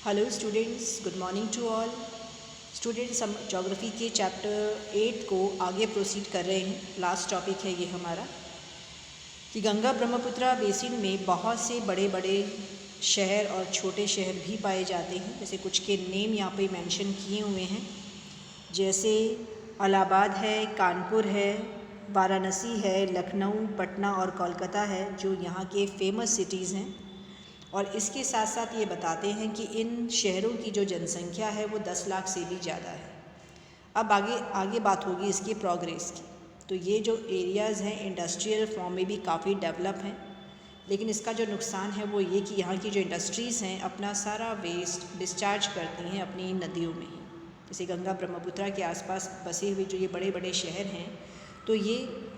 Hello students, good morning to all. Students, हम geography के chapter 8 को आगे प्रोसीड कर रहे हैं। लास्ट टॉपिक है ये हमारा कि गंगा ब्रह्मपुत्रा बेसिन में बहुत से बड़े बड़े शहर और छोटे शहर भी पाए जाते हैं। जैसे कुछ के नेम यहाँ पे मेंशन किए हुए हैं, जैसे इलाहाबाद है, कानपुर है, वाराणसी है, लखनऊ, पटना और कोलकाता है, जो यहाँ के फेमस सिटीज़ हैं। और इसके साथ साथ ये बताते हैं कि इन शहरों की जो जनसंख्या है वो 10 लाख से भी ज़्यादा है। अब आगे बात होगी इसकी प्रोग्रेस की। तो ये जो एरियाज़ हैं इंडस्ट्रियल फॉर्म में भी काफ़ी डेवलप हैं, लेकिन इसका जो नुकसान है वो ये कि यहाँ की जो इंडस्ट्रीज़ हैं अपना सारा वेस्ट डिस्चार्ज करती हैं अपनी नदियों में ही। जैसे गंगा ब्रह्मपुत्रा के आसपास बसे हुए जो ये बड़े बड़े शहर हैं, तो ये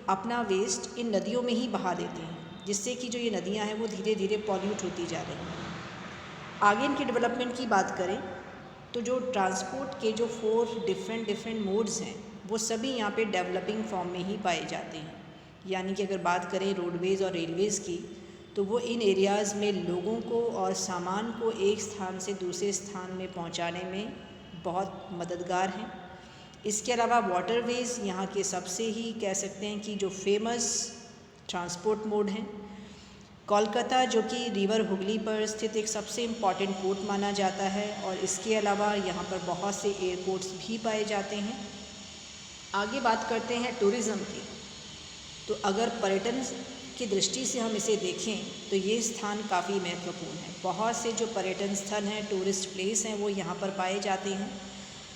अपना वेस्ट इन नदियों में ही बहा देते हैं, जिससे कि जो ये नदियाँ हैं वो धीरे धीरे पॉल्यूट होती जा रही हैं। आगे इनकी डेवलपमेंट की बात करें तो जो ट्रांसपोर्ट के जो 4 डिफरेंट मोड्स हैं वो सभी यहाँ पे डेवलपिंग फॉर्म में ही पाए जाते हैं। यानी कि अगर बात करें रोडवेज़ और रेलवेज़ की, तो वो इन एरियाज़ में लोगों को और सामान को एक स्थान से दूसरे स्थान में पहुँचाने में बहुत मददगार हैं। इसके अलावा वाटरवेज़ यहाँ के सबसे ही कह सकते हैं कि जो फेमस ट्रांसपोर्ट मोड हैं। कोलकाता जो कि रिवर हुगली पर स्थित एक सबसे इम्पॉर्टेंट पोर्ट माना जाता है, और इसके अलावा यहाँ पर बहुत से एयरपोर्ट्स भी पाए जाते हैं। आगे बात करते हैं टूरिज़्म की। तो अगर पर्यटन की दृष्टि से हम इसे देखें तो ये स्थान काफ़ी महत्वपूर्ण है। बहुत से जो पर्यटन स्थल हैं, टूरिस्ट प्लेस हैं, वो यहाँ पर पाए जाते हैं।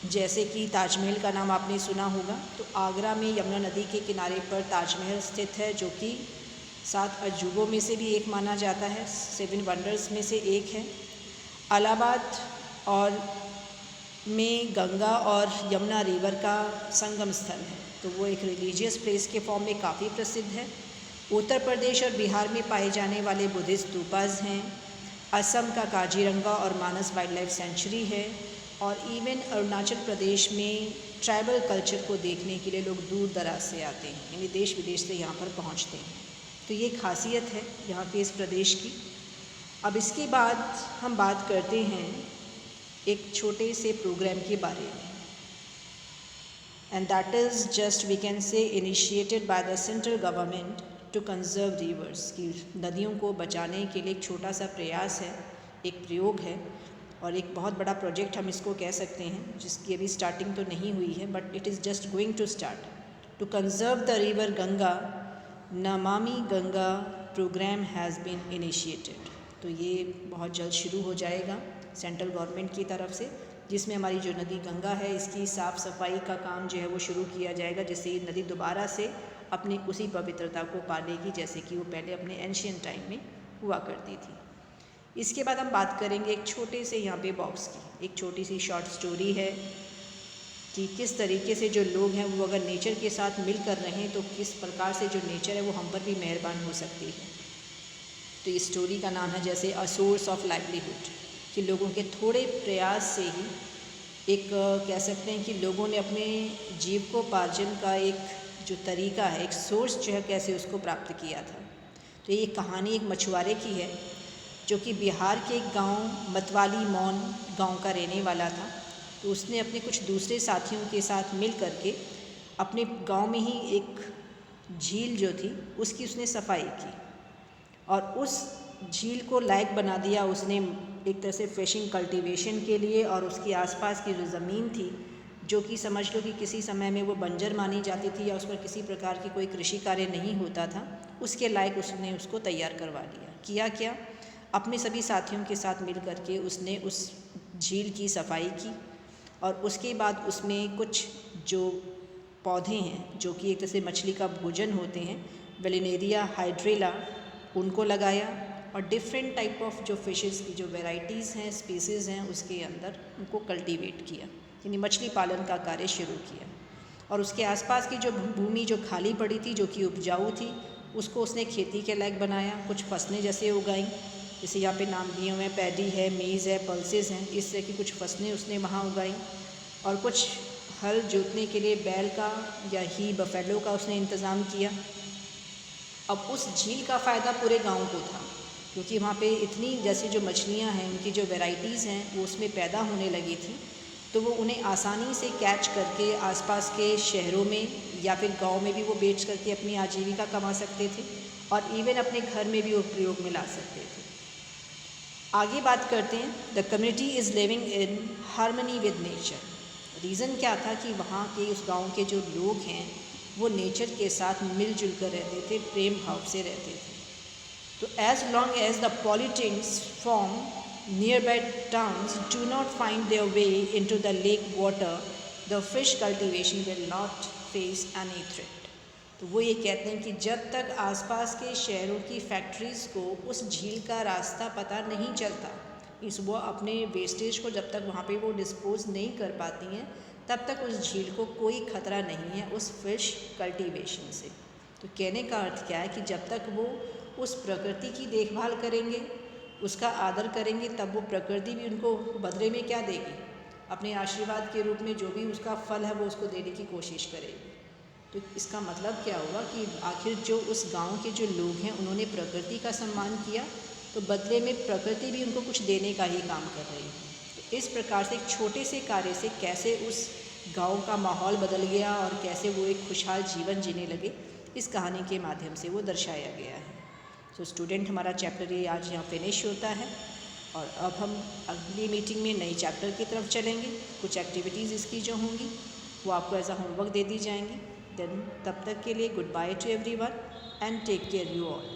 जैसे कि ताजमहल का नाम आपने सुना होगा, तो आगरा में यमुना नदी के किनारे पर ताजमहल स्थित है, जो कि 7 अजूबों में से भी एक माना जाता है, 7 वंडर्स में से एक है। इलाहाबाद और में गंगा और यमुना रिवर का संगम स्थल है, तो वो एक रिलीजियस प्लेस के फॉर्म में काफ़ी प्रसिद्ध है। उत्तर प्रदेश और बिहार में पाए जाने वाले बुद्धिस्ट स्तूपास हैं। असम का काजीरंगा और मानस वाइल्ड लाइफ सेंचुरी है। और इवन अरुणाचल प्रदेश में ट्राइबल कल्चर को देखने के लिए लोग दूर दराज से आते हैं, यानी देश विदेश से यहाँ पर पहुँचते हैं। तो ये खासियत है यहाँ के इस प्रदेश की। अब इसके बाद हम बात करते हैं एक छोटे से प्रोग्राम के बारे में, and that is just we can say initiated by the central government to conserve rivers. की नदियों को बचाने के लिए एक छोटा सा प्रयास है, एक प्रयोग है, और एक बहुत बड़ा प्रोजेक्ट हम इसको कह सकते हैं, जिसकी अभी स्टार्टिंग तो नहीं हुई है, but it is just going to start. To conserve the river Ganga, Namami Ganga programme has been initiated. तो ये बहुत जल्द शुरू हो जाएगा सेंट्रल गवर्नमेंट की तरफ से, जिसमें हमारी जो नदी गंगा है इसकी साफ़ सफाई का काम जो है वो शुरू किया जाएगा, जिससे ये नदी दोबारा से अपनी उसी पवित्रता को पा लेगी जैसे कि वो पहले अपने एंशियंट टाइम में हुआ करती थी। इसके बाद हम बात करेंगे एक छोटे से यहाँ पे बॉक्स की। एक छोटी सी शॉर्ट स्टोरी है कि किस तरीके से जो लोग हैं वो अगर नेचर के साथ मिल कर रहें तो किस प्रकार से जो नेचर है वो हम पर भी मेहरबान हो सकती है। तो इस स्टोरी का नाम है जैसे अ सोर्स ऑफ लाइवलीहुड, कि लोगों के थोड़े प्रयास से ही एक कह सकते हैं कि लोगों ने अपने जीविकोपार्जन का एक जो तरीका है, एक सोर्स जो है, कैसे उसको प्राप्त किया था। तो ये कहानी एक मछुआरे की है जो कि बिहार के एक गांव मतवाली मौन गांव का रहने वाला था। तो उसने अपने कुछ दूसरे साथियों के साथ मिल करके अपने गांव में ही एक झील जो थी उसकी उसने सफाई की, और उस झील को लायक बना दिया उसने एक तरह से फिशिंग कल्टीवेशन के लिए। और उसके आसपास की जो ज़मीन थी, जो कि समझ लो कि किसी समय में वो बंजर मानी जाती थी या उस पर किसी प्रकार की कोई कृषि कार्य नहीं होता था, उसके लायक उसने उसको तैयार करवा लिया। किया क्या, अपने सभी साथियों के साथ मिल करके उसने उस झील की सफाई की, और उसके बाद उसमें कुछ जो पौधे हैं जो कि एक तरह से मछली का भोजन होते हैं, वेलिनेरिया हाइड्रेला, उनको लगाया, और डिफरेंट टाइप ऑफ जो फिशेस की जो वेराइटीज़ हैं, स्पीसीज़ हैं, उसके अंदर उनको कल्टीवेट किया, यानी मछली पालन का कार्य शुरू किया। और उसके आसपास की जो भूमि जो खाली पड़ी थी, जो कि उपजाऊ थी, उसको उसने खेती के लायक बनाया। कुछ फसलें जैसे उगाई, जैसे यहाँ पे नाम दिए हुए हैं, पैडी है, मेज़ है, पल्सेस हैं, इस तरह की कुछ फसलें उसने वहाँ उगाई। और कुछ हल जोतने के लिए बैल का या ही बफेलो का उसने इंतज़ाम किया। अब उस झील का फ़ायदा पूरे गांव को था, क्योंकि वहाँ पे इतनी जैसे जो मछलियाँ हैं उनकी जो वैरायटीज़ हैं वो उसमें पैदा होने लगी थी, तो वो उन्हें आसानी से कैच करके आसपास के शहरों में या फिर गांव में भी वो बेच करके अपनी आजीविका कमा सकते थे और इवन अपने घर में भी वो प्रयोग में ला सकते थे। आगे बात करते हैं, the community is living in harmony with nature. Reason क्या था कि वहाँ के उस गांव के जो लोग हैं वो नेचर के साथ मिलजुल कर रहते थे, प्रेम भाव से रहते थे। तो as long as the pollutants from nearby towns do not find their way into the lake water, the fish cultivation will not face any threat. तो वो ये कहते हैं कि जब तक आसपास के शहरों की फैक्ट्रीज़ को उस झील का रास्ता पता नहीं चलता, इस वो अपने वेस्टेज को जब तक वहाँ पे वो डिस्पोज नहीं कर पाती हैं, तब तक उस झील को कोई ख़तरा नहीं है उस फिश कल्टीवेशन से। तो कहने का अर्थ क्या है कि जब तक वो उस प्रकृति की देखभाल करेंगे, उसका आदर करेंगे, तब वो प्रकृति भी उनको बदले में क्या देगी, अपने आशीर्वाद के रूप में जो भी उसका फल है वो उसको देने की कोशिश करेगी। तो इसका मतलब क्या हुआ कि आखिर जो उस गांव के जो लोग हैं उन्होंने प्रकृति का सम्मान किया, तो बदले में प्रकृति भी उनको कुछ देने का ही काम कर रही है। तो इस प्रकार से एक छोटे से कार्य से कैसे उस गांव का माहौल बदल गया और कैसे वो एक खुशहाल जीवन जीने लगे, इस कहानी के माध्यम से वो दर्शाया गया है। तो स्टूडेंट, हमारा चैप्टर ये आज यहाँ फिनिश होता है और अब हम अगली मीटिंग में नई चैप्टर की तरफ चलेंगे। कुछ एक्टिविटीज़ इसकी जो होंगी वो आपको एज अ होमवर्क दे दी जाएंगी। देन तब तक के लिए goodbye to everyone and take care you all.